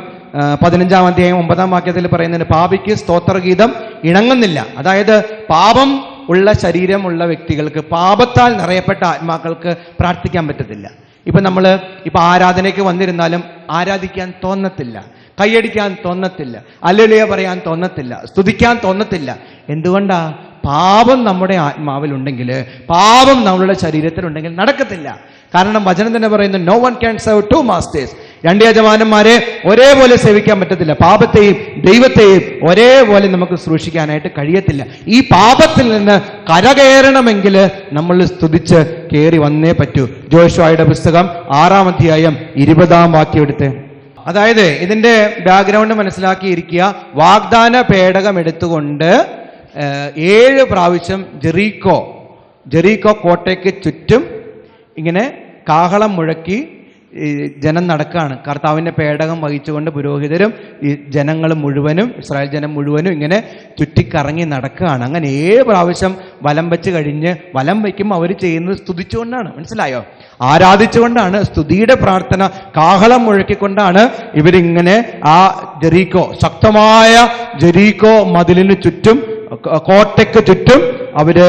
15-ാം അധ്യായം 9-ാം വാക്യത്തിൽ പറയുന്നുണ്ട്, പാപിക്ക് സ്തോത്രഗീതം ഇണങ്ങുന്നില്ല. അതായത് പാപം ഉള്ള ശരീരമുള്ള വ്യക്തികൾക്ക്, പാപത്താൽ നിറയപ്പെട്ട ആത്മാക്കൾക്ക് പ്രാർത്ഥിക്കാൻ പറ്റത്തില്ല. ഇപ്പൊ ആരാധനയ്ക്ക് വന്നിരുന്നാലും ആരാധിക്കാൻ തോന്നത്തില്ല, കൈയടിക്കാൻ തോന്നത്തില്ല, ഹല്ലേലൂയ പറയാൻ തോന്നത്തില്ല, സ്തുതിക്കാൻ തോന്നത്തില്ല. എന്തുകൊണ്ടാ? പാപം നമ്മുടെ ആത്മാവിലുണ്ടെങ്കിൽ, പാപം നമ്മളുടെ ശരീരത്തിലുണ്ടെങ്കിൽ നടക്കത്തില്ല. കാരണം വചനം തന്നെ പറയുന്നു, no one can serve two masters. രണ്ട് യജമാനന്മാരെ ഒരേപോലെ സേവിക്കാൻ പറ്റത്തില്ല. പാപത്തെയും ദൈവത്തെയും ഒരേപോലെ നമുക്ക് സൂക്ഷിക്കാനായിട്ട് കഴിയത്തില്ല. ഈ പാപത്തിൽ നിന്ന് കരകയറണമെങ്കിൽ നമ്മൾ സ്തുതിച്ച് കയറി വന്നേ പറ്റൂ. ജോഷുവയുടെ പുസ്തകം 6-ാം അധ്യായം 20-ാം വാക്യം എടുത്ത്. അതായത് ഇതിന്റെ ബാക്ക്ഗ്രൗണ്ട് മനസ്സിലാക്കിയിരിക്കുക. വാഗ്ദാന പേടകം എടുത്തുകൊണ്ട് 7 പ്രാവശ്യം ജെറീക്കോ കോട്ടയ്ക്ക് ചുറ്റും ഇങ്ങനെ കാഹളം മുഴക്കി ജനം നടക്കുകയാണ്. കർത്താവിന്റെ പേടകം വഹിച്ചുകൊണ്ട് പുരോഹിതരും ഈ ജനങ്ങൾ മുഴുവനും, ഇസ്രായേൽ ജനം മുഴുവനും ഇങ്ങനെ ചുറ്റിക്കറങ്ങി നടക്കുകയാണ്. അങ്ങനെ 7 പ്രാവശ്യം വലം വെച്ച് കഴിഞ്ഞ്, വലം വയ്ക്കുമ്പോൾ അവർ ചെയ്യുന്നത് സ്തുതിച്ചുകൊണ്ടാണ്. മനസ്സിലായോ? ആരാധിച്ചുകൊണ്ടാണ്. സ്തുതിയുടെ പ്രാർത്ഥന കാഹളം മുഴക്കിക്കൊണ്ടാണ് ഇവരിങ്ങനെ ആ ശക്തമായ ജെറീക്കോ മതിലിന് ചുറ്റും, കോട്ടയ്ക്ക് ചുറ്റും അവര്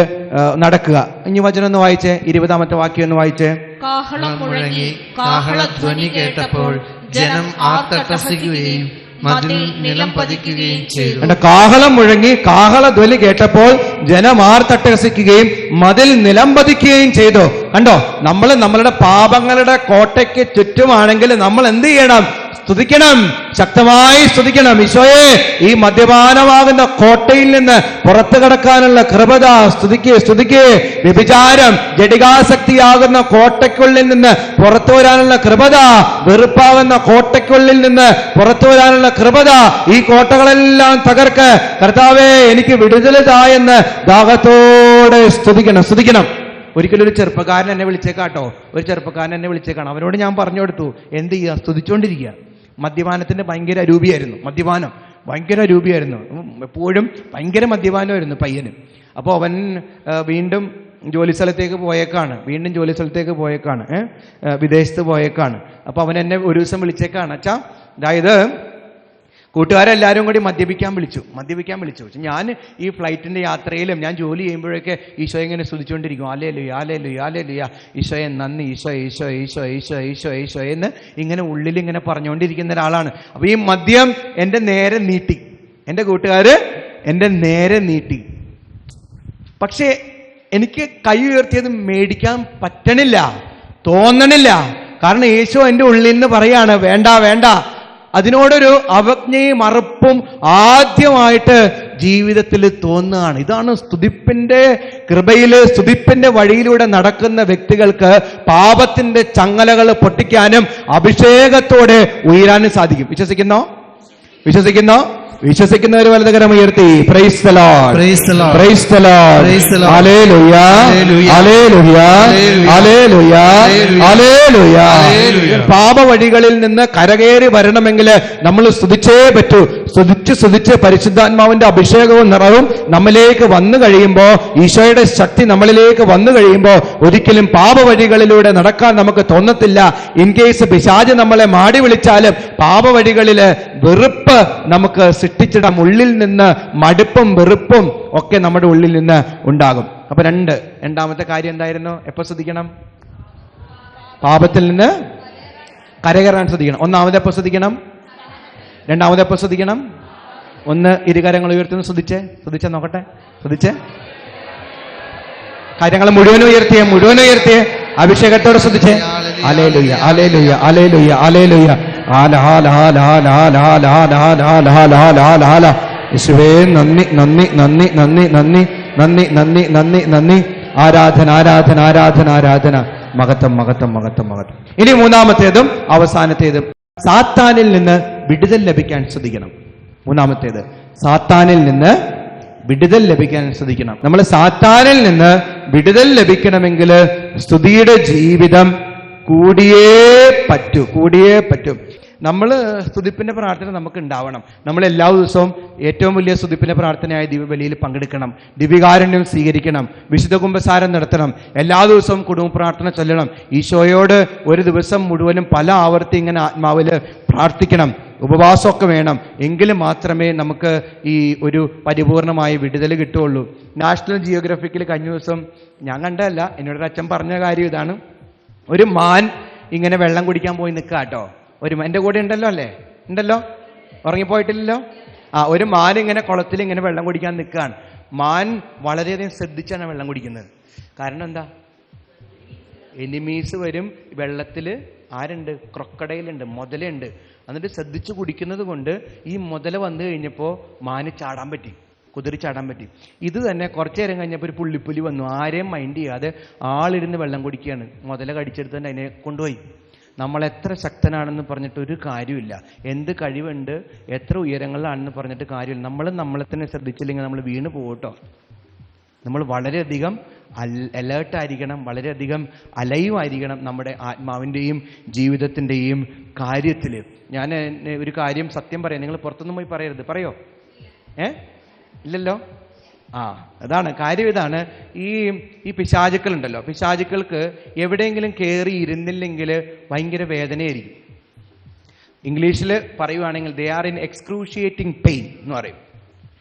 നടക്കുക. ഇനി വചനം ഒന്ന് വായിച്ചേ, 20-ാമത്തെ വാക്യം ഒന്ന് വായിച്ചേ. കാഹളം മുഴങ്ങി, കാഹളധ്വനി കേട്ടപ്പോൾ ജനം ആർത്തട്ടഹസിക്കുകയും മതിൽ നിലം പതിക്കുകയും ചെയ്തു. കാഹളം മുഴങ്ങി, കാഹളധ്വനി കേട്ടപ്പോൾ ജനം ആർത്തട്ടഹസിക്കുകയും മതിൽ നിലം പതിക്കുകയും ചെയ്തു. കണ്ടോ? നമ്മൾ നമ്മളുടെ പാപങ്ങളുടെ കോട്ടയ്ക്ക് ചുറ്റുമാണെങ്കിൽ നമ്മൾ എന്ത് ചെയ്യണം? സ്തുതിക്കണം, ശക്തമായി സ്തുതിക്കണം. ഈശോയെ, ഈ മദ്യപാനമാകുന്ന കോട്ടയിൽ നിന്ന് പുറത്തു കടക്കാനുള്ള കൃപത. സ്തുതിക്ക്. വ്യഭിചാരം, ജഡികാസക്തിയാകുന്ന കോട്ടയ്ക്കുള്ളിൽ നിന്ന് പുറത്തു വരാനുള്ള കൃപത. വെറുപ്പാകുന്ന കോട്ടയ്ക്കുള്ളിൽ നിന്ന് പുറത്തു വരാനുള്ള കൃപത. ഈ കോട്ടകളെല്ലാം തകർക്ക്. കർത്താവേ, എനിക്ക് വിടുതലായെന്ന് ദാഹത്തോടെ സ്തുതിക്കണം. ഒരിക്കലും ഒരു ചെറുപ്പക്കാരൻ എന്നെ വിളിച്ചേക്കാട്ടോ. അവനോട് ഞാൻ പറഞ്ഞു കൊടുത്തു, എന്ത് ചെയ്യുക? സ്തുതിച്ചുകൊണ്ടിരിക്കുക. മദ്യപാനത്തിന്റെ ഭയങ്കര അരൂപിയായിരുന്നു. മദ്യപാനം ഭയങ്കര അരൂപിയായിരുന്നു. എപ്പോഴും ഭയങ്കര മദ്യപാനമായിരുന്നു പയ്യന്. അപ്പോൾ അവൻ വീണ്ടും ജോലി സ്ഥലത്തേക്ക് പോയേക്കാണ്. വിദേശത്ത് പോയേക്കാണ്. അപ്പോൾ അവൻ എന്നെ ഒരു ദിവസം വിളിച്ചേക്കാണ്. അച്ഛാ, അതായത് കൂട്ടുകാരെല്ലാവരും കൂടി മദ്യപിക്കാൻ വിളിച്ചു. ഞാൻ ഈ ഫ്ലൈറ്റിന്റെ യാത്രയിലും ഞാൻ ജോലി ചെയ്യുമ്പോഴൊക്കെ ഈശോ ഇങ്ങനെ സ്തുതിച്ചുകൊണ്ടിരിക്കും. ഹല്ലേലൂയ, ഈശോയെ നന്ദി, ഈശോ എന്ന് ഇങ്ങനെ ഉള്ളിൽ ഇങ്ങനെ പറഞ്ഞുകൊണ്ടിരിക്കുന്ന ഒരാളാണ്. അപ്പൊ ഈ മദ്യം എൻ്റെ നേരെ നീട്ടി, എൻ്റെ കൂട്ടുകാര് എൻ്റെ നേരെ നീട്ടി. പക്ഷേ എനിക്ക് കൈ ഉയർത്തിയത് മേടിക്കാൻ പറ്റണില്ല, തോന്നണില്ല. കാരണം യേശു എൻ്റെ ഉള്ളിൽ നിന്ന് പറയാണ് വേണ്ട. അതിനോടൊരു അവജ്ഞയും അറുപ്പും ആദ്യമായിട്ട് ജീവിതത്തിൽ തോന്നുകയാണ്. ഇതാണ് സ്തുതിപ്പിന്റെ കൃപയില്, സ്തുതിപ്പിന്റെ വഴിയിലൂടെ നടക്കുന്ന വ്യക്തികൾക്ക് പാപത്തിന്റെ ചങ്ങലകൾ പൊട്ടിക്കാനും അഭിഷേകത്തോടെ ഉയരാനും സാധിക്കും. വിശ്വസിക്കുന്നോ? വിശ്വസിക്കുന്നവർ വലതുകരം ഉയർത്തി praise the Lord, praise the Lord, praise the Lord, hallelujah, hallelujah, hallelujah, hallelujah. പാപവഴികളിൽ നിന്ന് കരകയറി വരണമെങ്കിൽ നമ്മൾ സ്തുതിച്ചേ പറ്റൂ. സ്തുതിച്ച് പരിശുദ്ധാത്മാവിന്റെ അഭിഷേകവും നിറവും നമ്മിലേക്ക് വന്നു കഴിയുമ്പോൾ, ഈശോയുടെ ശക്തി നമ്മളിലേക്ക് വന്നു കഴിയുമ്പോൾ ഒരിക്കലും പാപവഴികളിലൂടെ നടക്കാൻ നമുക്ക് തോന്നത്തില്ല. ഇൻ കേസ് പിശാച് നമ്മളെ മാടി വിളിച്ചാലും പാപവഴികളില് വെറുപ്പ് നമുക്ക് സൃഷ്ടിച്ചിടാം. ഉള്ളിൽ നിന്ന് മടുപ്പും വെറുപ്പും ഒക്കെ നമ്മുടെ ഉള്ളിൽ നിന്ന് ഉണ്ടാകും. അപ്പൊ രണ്ടാമത്തെ കാര്യം എന്തായിരുന്നു? എപ്പോ ശ്രദ്ധിക്കണം? പാപത്തിൽ നിന്ന് കരകയറാൻ ശ്രദ്ധിക്കണം. ഒന്നാമത് എപ്പോ ശ്രദ്ധിക്കണം? രണ്ടാമത് എപ്പോ ശ്രദ്ധിക്കണം? ഒന്ന് ഇരുകരങ്ങൾ ഉയർത്തുന്നു. ശ്രദ്ധിച്ചേ നോക്കട്ടെ. കാര്യങ്ങൾ മുഴുവനും ഉയർത്തിയേ അഭിഷേകത്തോടെ ശ്രദ്ധിച്ചേ. Hallelujah, hallelujah, hallelujah, hallelujah. യേശുവേ നന്ദി, നന്ദി, നന്ദി, നന്ദി, നന്ദി, നന്ദി, നന്ദി, നന്ദി, നന്ദി. ആരാധന, ആരാധന, ആരാധന, ആരാധന. മഹത്വം, മഹത്വം, മഹത്വം, മഹത്വം. ഇനി മൂന്നാമത്തേതും അവസാനത്തേതും, സാത്താനിൽ നിന്ന് വിടുതൽ ലഭിക്കാൻ ശ്രദ്ധിക്കണം. മൂന്നാമത്തേത്, സാത്താനിൽ നിന്ന് വിടുതൽ ലഭിക്കാൻ ശ്രദ്ധിക്കണം. നമ്മൾ സാത്താനിൽ നിന്ന് വിടുതൽ ലഭിക്കണമെങ്കിൽ സ്തുതിയുടെ ജീവിതം കൂടിയേ പറ്റൂ. നമ്മൾ സ്തുതിപ്പിന്റെ പ്രാർത്ഥന നമുക്ക് ഉണ്ടാവണം. നമ്മൾ എല്ലാ ദിവസവും ഏറ്റവും വലിയ സ്തുതിപ്പിന്റെ പ്രാർത്ഥനയായ ദിവ്യബലിയിൽ പങ്കെടുക്കണം, ദിവ്യകാരുണ്യം സ്വീകരിക്കണം, വിശുദ്ധ കുമ്പസാരം നടത്തണം, എല്ലാ ദിവസവും കുടുംബ പ്രാർത്ഥന ചൊല്ലണം, ഈശോയോട് ഒരു ദിവസം മുഴുവനും പല ആവർത്തി ഇങ്ങനെ ആത്മാവിൽ പ്രാർത്ഥിക്കണം, ഉപവാസമൊക്കെ വേണം. എങ്കിൽ മാത്രമേ നമുക്ക് ഈ ഒരു പരിപൂർണമായ വിടുതൽ കിട്ടുകയുള്ളൂ. നാഷണൽ ജിയോഗ്രഫിക്കിൽ കഴിഞ്ഞ ദിവസം ഞാൻ കണ്ടതല്ല, എന്നോടൊരു അച്ഛൻ പറഞ്ഞ കാര്യം ഇതാണ്. ഒരു മാൻ ഇങ്ങനെ വെള്ളം കുടിക്കാൻ പോയി നിൽക്കുക കേട്ടോ. എൻ്റെ കൂടെ ഉണ്ടല്ലോ, ഉറങ്ങിപ്പോയിട്ടില്ലല്ലോ. ഒരു മാൻ ഇങ്ങനെ കുളത്തിൽ ഇങ്ങനെ വെള്ളം കുടിക്കാൻ നിൽക്കുകയാണ്. മാൻ വളരെയധികം ശ്രദ്ധിച്ചാണ് വെള്ളം കുടിക്കുന്നത്. കാരണം എന്താ? എനിമീസ് വരും വെള്ളത്തിൽ. ആരുണ്ട്? ക്രൊക്കഡൈലുണ്ട്, മുതലുണ്ട്. എന്നിട്ട് ശ്രദ്ധിച്ചു കുടിക്കുന്നത് കൊണ്ട് ഈ മുതല വന്നു കഴിഞ്ഞപ്പോൾ മാന് ചാടാൻ പറ്റി, കുതിരി ചാടാൻ പറ്റി. ഇത് തന്നെ കുറച്ചു നേരം കഴിഞ്ഞപ്പോൾ ഒരു പുള്ളിപ്പുലി വന്നു, ആരെയും മൈൻഡ് ചെയ്യാതെ ആളിരുന്ന് വെള്ളം കുടിക്കുകയാണ്. മുതല കടിച്ചെടുത്തുകൊണ്ട് അതിനെ കൊണ്ടുപോയി. നമ്മൾ എത്ര ശക്തനാണെന്ന് പറഞ്ഞിട്ട് ഒരു കാര്യമില്ല, എന്ത് കഴിവുണ്ട്, എത്ര ഉയരങ്ങളിലാണെന്ന് പറഞ്ഞിട്ട് കാര്യമില്ല. നമ്മളെ തന്നെ ശ്രദ്ധിച്ചില്ലെങ്കിൽ നമ്മൾ വീണ് പോകട്ടോ. നമ്മൾ വളരെയധികം അലേർട്ടായിരിക്കണം, വളരെയധികം അലൈവായിരിക്കണം നമ്മുടെ ആത്മാവിൻ്റെയും ജീവിതത്തിൻ്റെയും കാര്യത്തിൽ. ഞാൻ ഒരു കാര്യം സത്യം പറയാം, നിങ്ങൾ പുറത്തൊന്നും പോയി പറയരുത്. പറയോ? ഇല്ലല്ലോ. അതാണ് കാര്യം. ഇതാണ് ഈ പിശാചുക്കളുണ്ടല്ലോ, പിശാചുക്കൾക്ക് എവിടെയെങ്കിലും കയറി ഇരുന്നില്ലെങ്കിൽ ഭയങ്കര വേദനയായിരിക്കും. ഇംഗ്ലീഷിൽ പറയുവാണെങ്കിൽ they are in excruciating pain എന്ന് പറയും.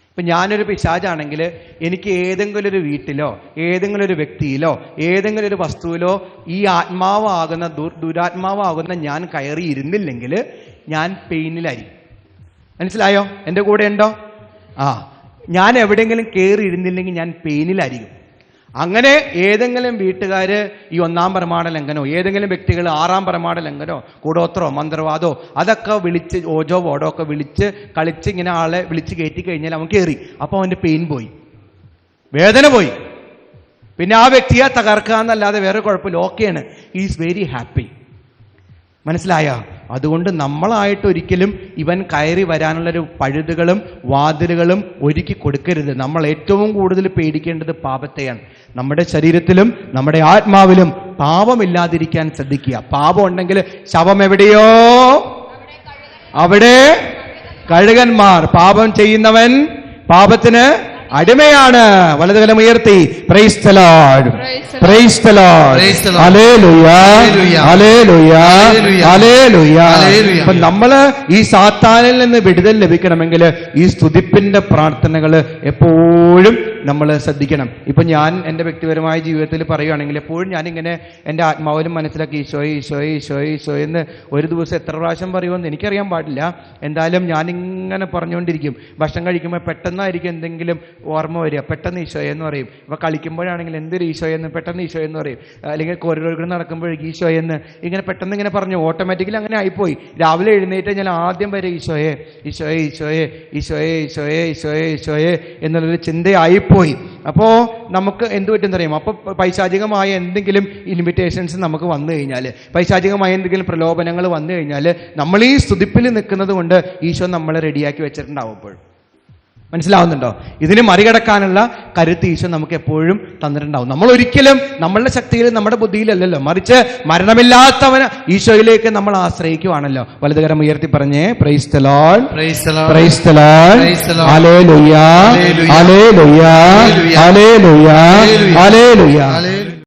ഇപ്പം ഞാനൊരു പിശാചാണെങ്കിൽ എനിക്ക് ഏതെങ്കിലും ഒരു വീട്ടിലോ ഏതെങ്കിലും ഒരു വ്യക്തിയിലോ ഏതെങ്കിലും ഒരു വസ്തുവിലോ ഈ ആത്മാവാകുന്ന ദുരാത്മാവാകുന്ന ഞാൻ കയറി ഇരുന്നില്ലെങ്കിൽ ഞാൻ പെയിനിലായിരിക്കും. മനസ്സിലായോ? എൻ്റെ കൂടെ ഉണ്ടോ? ഞാൻ എവിടെയെങ്കിലും കയറി ഇരുന്നില്ലെങ്കിൽ ഞാൻ പെയിനിലായിരിക്കും. അങ്ങനെ ഏതെങ്കിലും വീട്ടുകാർ ഈ 1-ാം പ്രമാണ ലംഘനോ, ഏതെങ്കിലും വ്യക്തികൾ 6-ാം പ്രമാണ ലംഘനോ, കൂടോത്രോ മന്ത്രവാദോ അതൊക്കെ വിളിച്ച് ഓജോ വോടോ ഒക്കെ വിളിച്ച് കളിച്ച് ഇങ്ങനെ ആളെ വിളിച്ച് കയറ്റി കഴിഞ്ഞാൽ അവൻ കയറി. അപ്പോൾ അവൻ്റെ പെയിൻ പോയി, വേദന പോയി. പിന്നെ ആ വ്യക്തിയെ തകർക്കുക എന്നല്ലാതെ വേറെ കുഴപ്പമില്ല, ഓക്കെയാണ്, ഈസ് വെരി ഹാപ്പി. മനസ്സിലായോ? അതുകൊണ്ട് നമ്മളായിട്ട് ഒരിക്കലും ഇവൻ കയറി വരാനുള്ളൊരു പഴുതുകളും വാതിലുകളും ഒരുക്കി കൊടുക്കരുത്. നമ്മൾ ഏറ്റവും കൂടുതൽ പേടിക്കേണ്ടത് പാപത്തെയാണ്. നമ്മുടെ ശരീരത്തിലും നമ്മുടെ ആത്മാവിലും പാപമില്ലാതിരിക്കാൻ ശ്രദ്ധിക്കുക. പാപം ഉണ്ടെങ്കിൽ ശവം എവിടെയോ, അവിടെ കഴുകന്മാർ. പാപം ചെയ്യുന്നവൻ പാപത്തിന് അടിമയാണ്. വലതുകരം ഉയർത്തി praise the Lord, praise the Lord, hallelujah, hallelujah, hallelujah. അപ്പൊ നമ്മള് ഈ സാത്താനിൽ നിന്ന് വിടുതൽ ലഭിക്കണമെങ്കിൽ ഈ സ്തുതിപ്പിന്റെ പ്രാർത്ഥനകൾ എപ്പോഴും നമ്മൾ ശ്രദ്ധിക്കണം. ഇപ്പൊ ഞാൻ എൻ്റെ വ്യക്തിപരമായ ജീവിതത്തിൽ പറയുകയാണെങ്കിൽ എപ്പോഴും ഞാനിങ്ങനെ എൻ്റെ ആത്മാവിലും മനസ്സിലാക്കി ഈശോയെ ഈശോയെ ഈശോയെ ഈശോയെ എന്ന് ഒരു ദിവസം എത്ര പ്രാവശ്യം പറയുമെന്ന് എനിക്കറിയാൻ പാടില്ല. എന്തായാലും ഞാനിങ്ങനെ പറഞ്ഞുകൊണ്ടിരിക്കും. ഭക്ഷണം കഴിക്കുമ്പോൾ പെട്ടെന്നായിരിക്കും എന്തെങ്കിലും ഓർമ്മ വരിക, പെട്ടെന്ന് ഈശോയെ എന്ന് പറയും. ഇപ്പൊ കളിക്കുമ്പോഴാണെങ്കിൽ എന്തൊരു ഈശോയെന്ന് പെട്ടെന്ന് ഈശോയെന്ന് പറയും. അല്ലെങ്കിൽ കോറിഡോറിൽ നടക്കുമ്പോഴേക്കും ഈശോയെന്ന് ഇങ്ങനെ പെട്ടെന്ന് ഇങ്ങനെ പറഞ്ഞു. ഓട്ടോമാറ്റിക്കലി അങ്ങനെ ആയിപ്പോയി. രാവിലെ എഴുന്നേറ്റ് ഞാൻ ആദ്യം വരെ ഈശോയെ ഈശോയെ ഈശോയെ ഈശോയെ ഈശോയെ ഈശോയെ ഈശോയെ എന്നുള്ളൊരു ചിന്തയായിപ്പോയി. അപ്പോ നമുക്ക് എന്ത് പറ്റും അറിയാം? അപ്പൊ പൈശാചികമായ എന്തെങ്കിലും ഇൻവിറ്റേഷൻസ് നമുക്ക് വന്നു കഴിഞ്ഞാൽ, പൈശാചികമായ എന്തെങ്കിലും പ്രലോഭനങ്ങൾ വന്നു കഴിഞ്ഞാൽ നമ്മൾ ഈ സ്തുതിപ്പിൽ നിൽക്കുന്നത് കൊണ്ട് ഈശോ നമ്മളെ റെഡിയാക്കി വെച്ചിട്ടുണ്ടാവും. എപ്പോഴും മനസ്സിലാവുന്നുണ്ടോ? ഇതിനെ മറികടക്കാനുള്ള കരുത്ത് ഈശോ നമുക്ക് എപ്പോഴും തന്നിട്ടുണ്ടാവും. നമ്മൾ ഒരിക്കലും നമ്മളുടെ ശക്തിയിൽ നമ്മുടെ ബുദ്ധിയിലല്ലല്ലോ, മറിച്ച് മരണമില്ലാത്തവന് ഈശോയിലേക്ക് നമ്മൾ ആശ്രയിക്കുവാണല്ലോ. വലതുകരം ഉയർത്തി പറഞ്ഞേ praise the Lord, praise the Lord, hallelujah, hallelujah, hallelujah, hallelujah.